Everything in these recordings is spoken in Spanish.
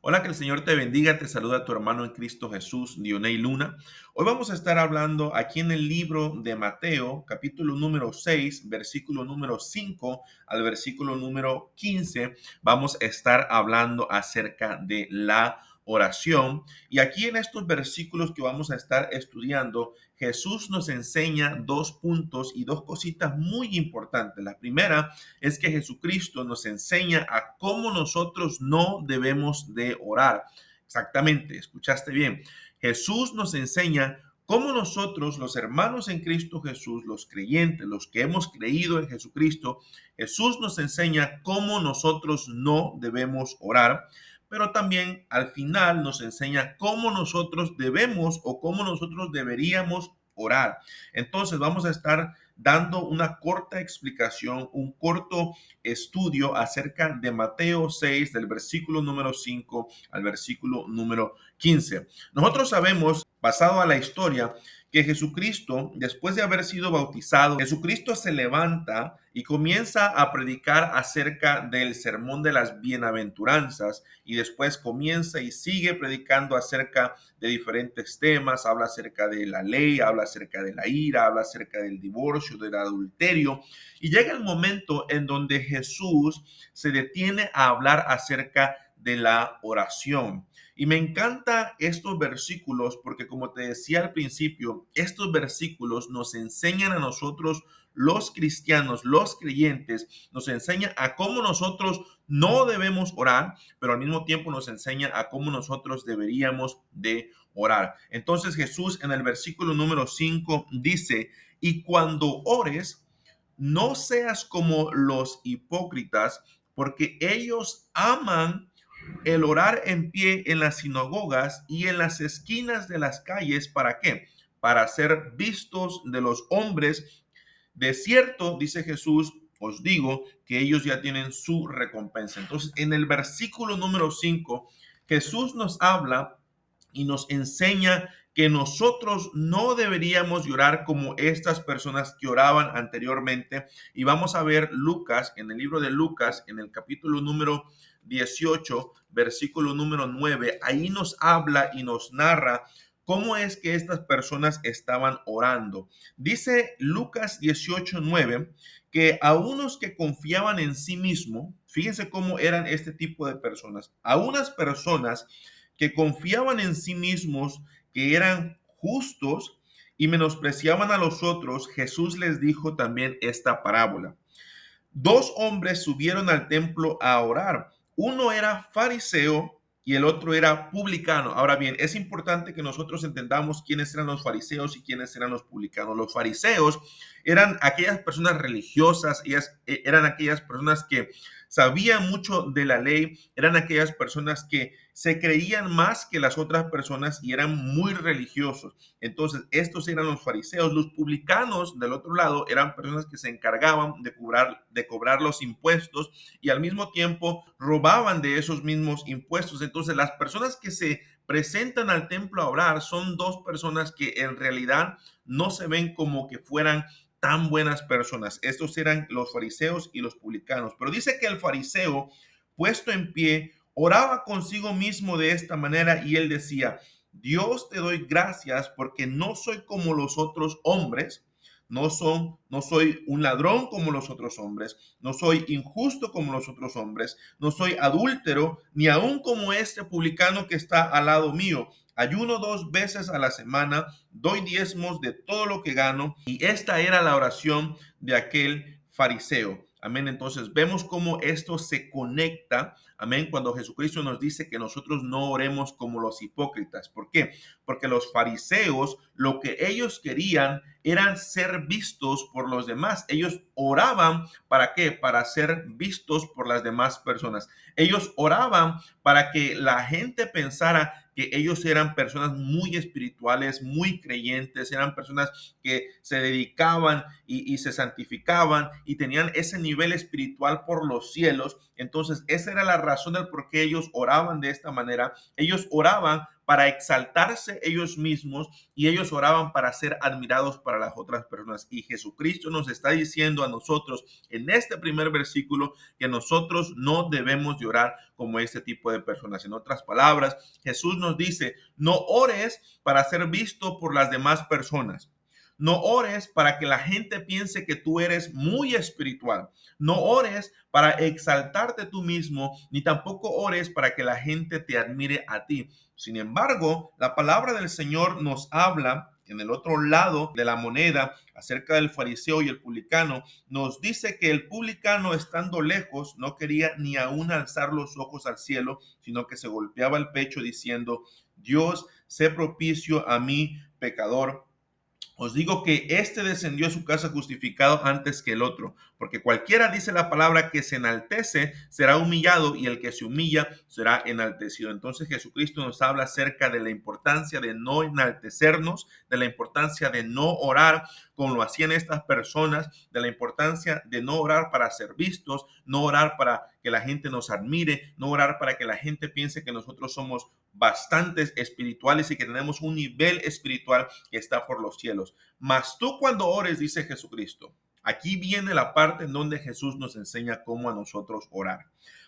Hola, que el Señor te bendiga, te saluda tu hermano en Cristo Jesús, Dionei Luna. Hoy vamos a estar hablando aquí en el libro de Mateo, capítulo número 6, versículo número 5 al versículo número 15. Vamos a estar hablando acerca de la oración. Y aquí en estos versículos que vamos a estar estudiando, Jesús nos enseña dos puntos y dos cositas muy importantes. La primera es que Jesucristo nos enseña a cómo nosotros no debemos de orar. Exactamente, escuchaste bien. Jesús nos enseña cómo nosotros, los hermanos en Cristo Jesús, los creyentes, los que hemos creído en Jesucristo, Jesús nos enseña cómo nosotros no debemos orar, pero también al final nos enseña cómo nosotros debemos o cómo nosotros deberíamos orar. Entonces vamos a estar dando una corta explicación, un corto estudio acerca de Mateo 6, del versículo número 5 al versículo número 15. Nosotros sabemos, basado a la historia, que Jesucristo, después de haber sido bautizado, Jesucristo se levanta y comienza a predicar acerca del sermón de las bienaventuranzas y después comienza y sigue predicando acerca de diferentes temas, habla acerca de la ley, habla acerca de la ira, habla acerca del divorcio, del adulterio, y llega el momento en donde Jesús se detiene a hablar acerca de la oración. Y me encanta estos versículos porque, como te decía al principio, estos versículos nos enseñan a nosotros los cristianos, los creyentes, nos enseña a cómo nosotros no debemos orar, pero al mismo tiempo nos enseña a cómo nosotros deberíamos de orar. Entonces Jesús en el versículo número 5 dice, y cuando ores, no seas como los hipócritas, porque ellos aman el orar en pie en las sinagogas y en las esquinas de las calles. ¿Para qué? Para ser vistos de los hombres. De cierto, dice Jesús, os digo que ellos ya tienen su recompensa. Entonces, en el versículo número 5, Jesús nos habla y nos enseña que nosotros no deberíamos llorar como estas personas que oraban anteriormente. Y vamos a ver Lucas, en el libro de Lucas, en el capítulo número 18, versículo número 9. Ahí nos habla y nos narra cómo es que estas personas estaban orando. Dice Lucas 18:9 que a unos que confiaban en sí mismo, fíjense cómo eran este tipo de personas, a unas personas que confiaban en sí mismos, que eran justos y menospreciaban a los otros, Jesús les dijo también esta parábola. Dos hombres subieron al templo a orar. Uno era fariseo y el otro era publicano. Ahora bien, es importante que nosotros entendamos quiénes eran los fariseos y quiénes eran los publicanos. Los fariseos eran aquellas personas religiosas, ellas eran aquellas personas que sabían mucho de la ley, eran aquellas personas que se creían más que las otras personas y eran muy religiosos. Entonces, estos eran los fariseos. Los publicanos, del otro lado, eran personas que se encargaban de cobrar los impuestos y al mismo tiempo robaban de esos mismos impuestos. Entonces, las personas que se presentan al templo a orar son dos personas que en realidad no se ven como que fueran tan buenas personas. Estos eran los fariseos y los publicanos. Pero dice que el fariseo, puesto en pie, oraba consigo mismo de esta manera y él decía, Dios, te doy gracias porque no soy como los otros hombres, no soy un ladrón como los otros hombres, no soy injusto como los otros hombres, no soy adúltero, ni aun como este publicano que está al lado mío. Ayuno 2 veces a la semana, doy diezmos de todo lo que gano. Y esta era la oración de aquel fariseo. Amén. Entonces vemos cómo esto se conecta. Amén. Cuando Jesucristo nos dice que nosotros no oremos como los hipócritas. ¿Por qué? Porque los fariseos, lo que ellos querían eran ser vistos por los demás. Ellos oraban, ¿para qué? Para ser vistos por las demás personas. Ellos oraban para que la gente pensara que ellos eran personas muy espirituales, muy creyentes, eran personas que se dedicaban y se santificaban y tenían ese nivel espiritual por los cielos. Entonces, esa era la razón del por qué ellos oraban de esta manera. Ellos oraban para exaltarse ellos mismos y ellos oraban para ser admirados para las otras personas. Y Jesucristo nos está diciendo a nosotros en este primer versículo que nosotros no debemos de orar como este tipo de personas. En otras palabras, Jesús nos dice, no ores para ser visto por las demás personas. No ores para que la gente piense que tú eres muy espiritual. No ores para exaltarte tú mismo, ni tampoco ores para que la gente te admire a ti. Sin embargo, la palabra del Señor nos habla en el otro lado de la moneda acerca del fariseo y el publicano. Nos dice que el publicano, estando lejos, no quería ni aún alzar los ojos al cielo, sino que se golpeaba el pecho diciendo, Dios, sé propicio a mí, pecador. Os digo que este descendió a su casa justificado antes que el otro, porque cualquiera, dice la palabra, que se enaltece será humillado y el que se humilla será enaltecido. Entonces Jesucristo nos habla acerca de la importancia de no enaltecernos, de la importancia de no orar como lo hacían estas personas, de la importancia de no orar para ser vistos, no orar para que la gente nos admire, no orar para que la gente piense que nosotros somos bastantes espirituales y que tenemos un nivel espiritual que está por los cielos. Mas tú cuando ores, dice Jesucristo, aquí viene la parte en donde Jesús nos enseña cómo a nosotros orar.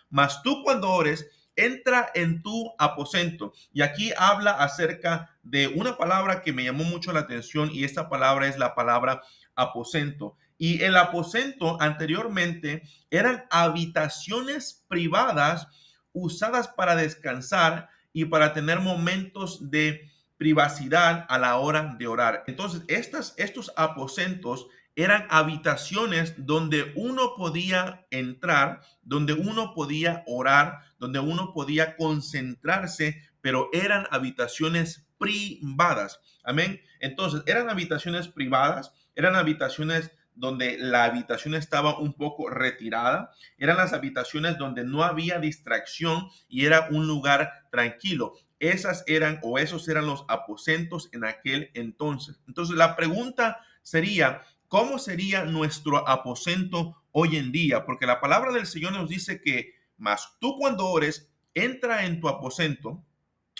Mas tú cuando ores, entra en tu aposento. Y aquí habla acerca de una palabra que me llamó mucho la atención y esta palabra es la palabra aposento. Y el aposento anteriormente eran habitaciones privadas usadas para descansar y para tener momentos de privacidad a la hora de orar. Entonces, estos aposentos eran habitaciones donde uno podía entrar, donde uno podía orar, donde uno podía concentrarse, pero eran habitaciones privadas. Amén. Entonces, eran habitaciones privadas, eran habitaciones donde la habitación estaba un poco retirada, eran las habitaciones donde no había distracción y era un lugar tranquilo. Esas eran o esos eran los aposentos en aquel entonces. Entonces, la pregunta sería, ¿cómo sería nuestro aposento hoy en día? Porque la palabra del Señor nos dice que, mas tú cuando ores, entra en tu aposento,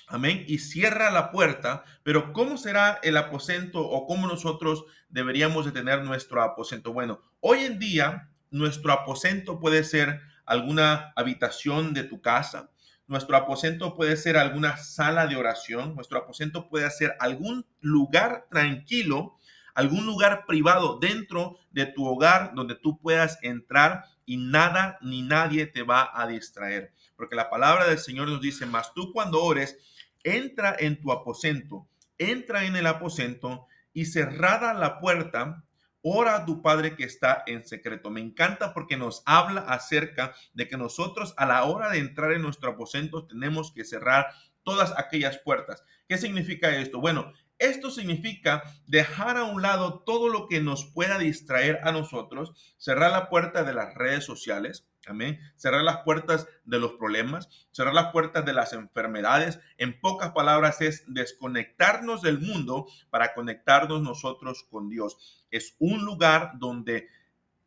amén, y cierra la puerta. Pero ¿cómo será el aposento o cómo nosotros deberíamos de tener nuestro aposento? Bueno, hoy en día nuestro aposento puede ser alguna habitación de tu casa. Nuestro aposento puede ser alguna sala de oración. Nuestro aposento puede ser algún lugar tranquilo, algún lugar privado dentro de tu hogar donde tú puedas entrar y nada ni nadie te va a distraer. Porque la palabra del Señor nos dice, mas tú cuando ores, entra en tu aposento, entra en el aposento y cerrada la puerta, ora a tu Padre que está en secreto. Me encanta porque nos habla acerca de que nosotros a la hora de entrar en nuestro aposento tenemos que cerrar todas aquellas puertas. ¿Qué significa esto? Bueno, esto significa dejar a un lado todo lo que nos pueda distraer a nosotros, cerrar la puerta de las redes sociales, amén, cerrar las puertas de los problemas, cerrar las puertas de las enfermedades. En pocas palabras es desconectarnos del mundo para conectarnos nosotros con Dios. Es un lugar donde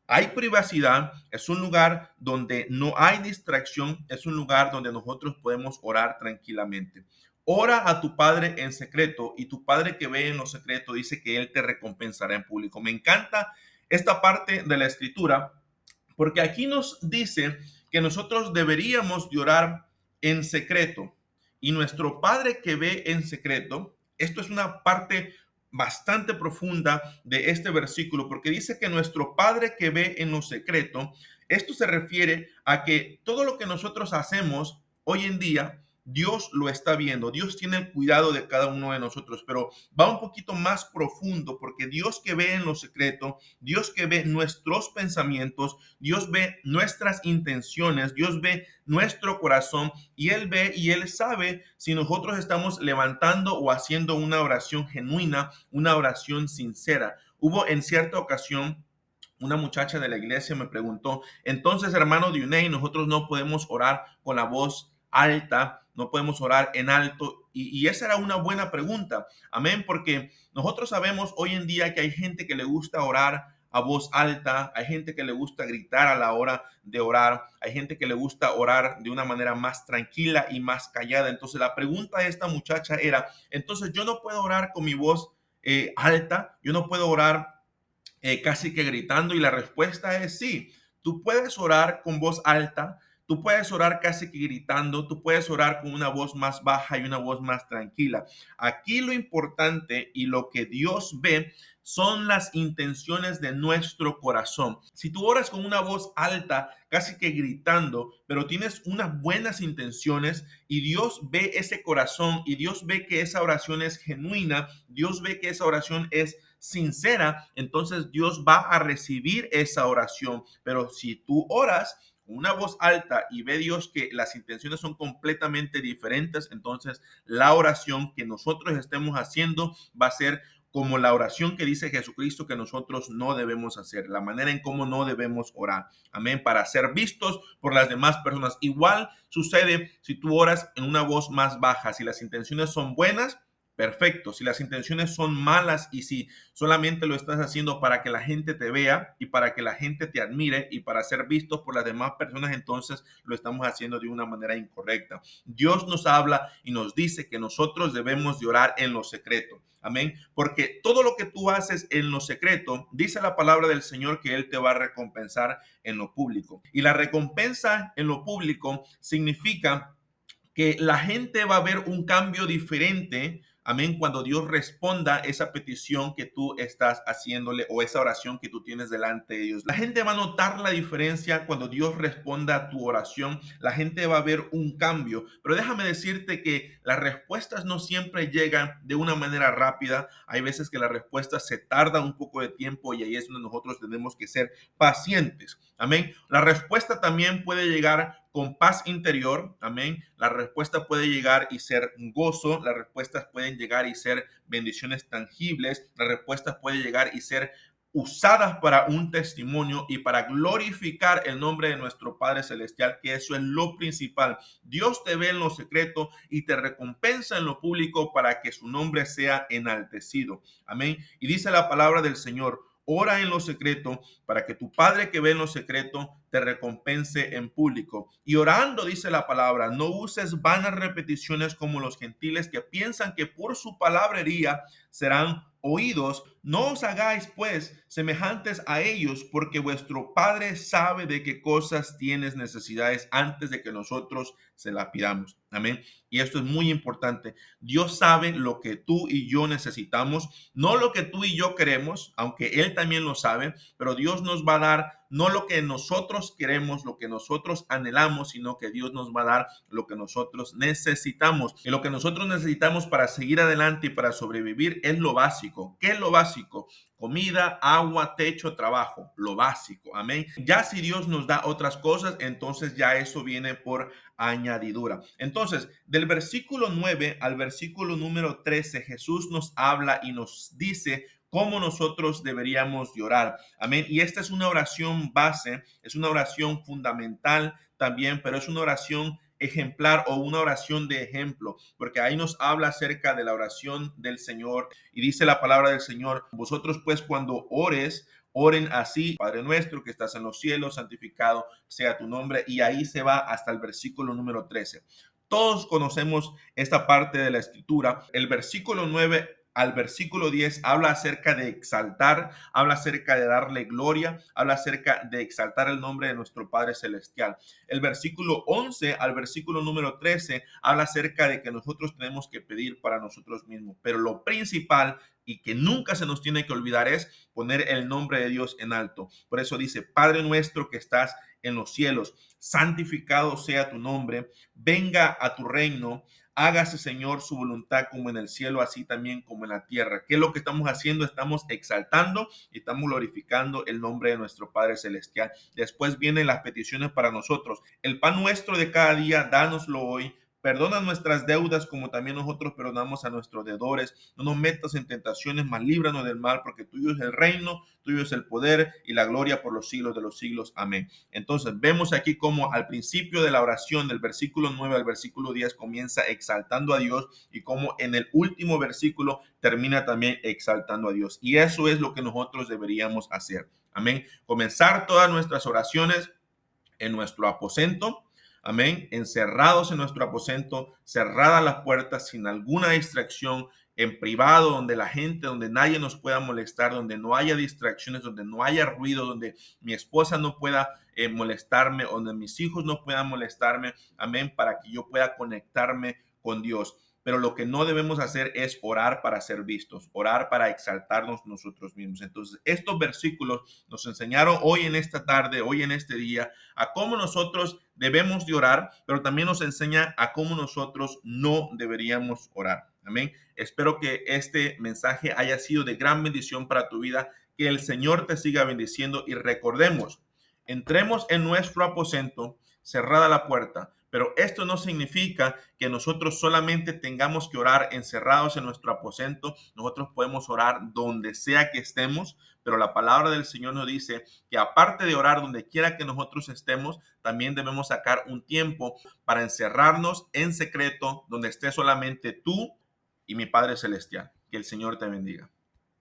hay privacidad, es un lugar donde no hay distracción, es un lugar donde nosotros podemos orar tranquilamente. Ora a tu Padre en secreto y tu Padre que ve en lo secreto dice que Él te recompensará en público. Me encanta esta parte de la escritura porque aquí nos dice que nosotros deberíamos de orar en secreto y nuestro Padre que ve en secreto, esto es una parte bastante profunda de este versículo, porque dice que nuestro Padre que ve en lo secreto, esto se refiere a que todo lo que nosotros hacemos hoy en día, Dios lo está viendo, Dios tiene el cuidado de cada uno de nosotros, pero va un poquito más profundo, porque Dios que ve en lo secreto, Dios que ve nuestros pensamientos, Dios ve nuestras intenciones, Dios ve nuestro corazón y Él ve y Él sabe si nosotros estamos levantando o haciendo una oración genuina, una oración sincera. Hubo en cierta ocasión una muchacha de la iglesia me preguntó, entonces hermano Dioney, nosotros no podemos orar con la voz alta, no podemos orar en alto. Y esa era una buena pregunta, amén, porque nosotros sabemos hoy en día que hay gente que le gusta orar a voz alta, hay gente que le gusta gritar a la hora de orar, hay gente que le gusta orar de una manera más tranquila y más callada. Entonces la pregunta de esta muchacha era, entonces yo no puedo orar con mi voz alta, yo no puedo orar casi que gritando, y la respuesta es sí. Tú puedes orar con voz alta, tú puedes orar casi que gritando, tú puedes orar con una voz más baja y una voz más tranquila. Aquí lo importante y lo que Dios ve son las intenciones de nuestro corazón. Si tú oras con una voz alta, casi que gritando, pero tienes unas buenas intenciones y Dios ve ese corazón y Dios ve que esa oración es genuina, Dios ve que esa oración es sincera, entonces Dios va a recibir esa oración. Pero si tú oras con una voz alta y ve Dios que las intenciones son completamente diferentes, entonces la oración que nosotros estemos haciendo va a ser como la oración que dice Jesucristo que nosotros no debemos hacer, la manera en cómo no debemos orar. Amén. Para ser vistos por las demás personas. Igual sucede si tú oras en una voz más baja, si las intenciones son buenas. Perfecto. Si las intenciones son malas y si solamente lo estás haciendo para que la gente te vea y para que la gente te admire y para ser visto por las demás personas, entonces lo estamos haciendo de una manera incorrecta. Dios nos habla y nos dice que nosotros debemos de orar en lo secreto. Amén. Porque todo lo que tú haces en lo secreto, dice la palabra del Señor que Él te va a recompensar en lo público. Y la recompensa en lo público significa que la gente va a ver un cambio diferente. Amén. Cuando Dios responda esa petición que tú estás haciéndole o esa oración que tú tienes delante de Dios. La gente va a notar la diferencia cuando Dios responda a tu oración. La gente va a ver un cambio. Pero déjame decirte que las respuestas no siempre llegan de una manera rápida. Hay veces que la respuesta se tarda un poco de tiempo y ahí es donde nosotros tenemos que ser pacientes. Amén. La respuesta también puede llegar con paz interior. Amén. La respuesta puede llegar y ser gozo. Las respuestas pueden llegar y ser bendiciones tangibles. Las respuestas pueden llegar y ser usadas para un testimonio y para glorificar el nombre de nuestro Padre Celestial, que eso es lo principal. Dios te ve en lo secreto y te recompensa en lo público para que su nombre sea enaltecido. Amén. Y dice la palabra del Señor: ora en lo secreto para que tu Padre que ve en lo secreto te recompense en público. Y orando, dice la palabra, no uses vanas repeticiones como los gentiles que piensan que por su palabrería serán oídos. No os hagáis pues semejantes a ellos, porque vuestro Padre sabe de qué cosas tienes necesidades antes de que nosotros se las pidamos. Amén. Y esto es muy importante. Dios sabe lo que tú y yo necesitamos, no lo que tú y yo queremos, aunque Él también lo sabe, pero Dios nos va a dar no lo que nosotros queremos, lo que nosotros anhelamos, sino que Dios nos va a dar lo que nosotros necesitamos. Y lo que nosotros necesitamos para seguir adelante y para sobrevivir es lo básico. ¿Qué es lo básico? Comida, agua, techo, trabajo, lo básico. Amén. Ya si Dios nos da otras cosas, entonces ya eso viene por añadidura. Entonces, del versículo 9 al versículo número 13, Jesús nos habla y nos dice cómo nosotros deberíamos de orar. Amén. Y esta es una oración base, es una oración fundamental también, pero es una oración ejemplar o una oración de ejemplo, porque ahí nos habla acerca de la oración del Señor y dice la palabra del Señor: vosotros pues cuando ores, oren así: Padre nuestro que estás en los cielos, santificado sea tu nombre. Y ahí se va hasta el versículo número 13. Todos conocemos esta parte de la escritura. El versículo 9 al versículo 10 habla acerca de exaltar, habla acerca de darle gloria, habla acerca de exaltar el nombre de nuestro Padre Celestial. El versículo 11 al versículo número 13 habla acerca de que nosotros tenemos que pedir para nosotros mismos. Pero lo principal y que nunca se nos tiene que olvidar es poner el nombre de Dios en alto. Por eso dice: Padre nuestro que estás en los cielos, santificado sea tu nombre, venga a tu reino. Hágase, Señor, su voluntad como en el cielo, así también como en la tierra. ¿Qué es lo que estamos haciendo? Estamos exaltando y estamos glorificando el nombre de nuestro Padre Celestial. Después vienen las peticiones para nosotros. El pan nuestro de cada día, dánoslo hoy. perdona nuestras deudas como también nosotros perdonamos a nuestros deudores. No nos metas en tentaciones, mas líbranos del mal, porque tuyo es el reino, tuyo es el poder y la gloria por los siglos de los siglos. Amén. Entonces vemos aquí como al principio de la oración, del versículo 9 al versículo 10, comienza exaltando a Dios, y como en el último versículo termina también exaltando a Dios. Y eso es lo que nosotros deberíamos hacer. Amén. Comenzar todas nuestras oraciones en nuestro aposento. Amén. Encerrados en nuestro aposento, cerradas las puertas, sin alguna distracción, en privado, donde la gente, donde nadie nos pueda molestar, donde no haya distracciones, donde no haya ruido, donde mi esposa no pueda molestarme, donde mis hijos no puedan molestarme. Amén. Para que yo pueda conectarme con Dios. Pero lo que no debemos hacer es orar para ser vistos, orar para exaltarnos nosotros mismos. Entonces, estos versículos nos enseñaron hoy en esta tarde, hoy en este día, a cómo nosotros debemos de orar, pero también nos enseña a cómo nosotros no deberíamos orar. Amén. Espero que este mensaje haya sido de gran bendición para tu vida, que el Señor te siga bendiciendo, y recordemos, entremos en nuestro aposento, cerrada la puerta, pero esto no significa que nosotros solamente tengamos que orar encerrados en nuestro aposento. Nosotros podemos orar donde sea que estemos, pero la palabra del Señor nos dice que aparte de orar donde quiera que nosotros estemos, también debemos sacar un tiempo para encerrarnos en secreto, donde esté solamente tú y mi Padre Celestial. Que el Señor te bendiga.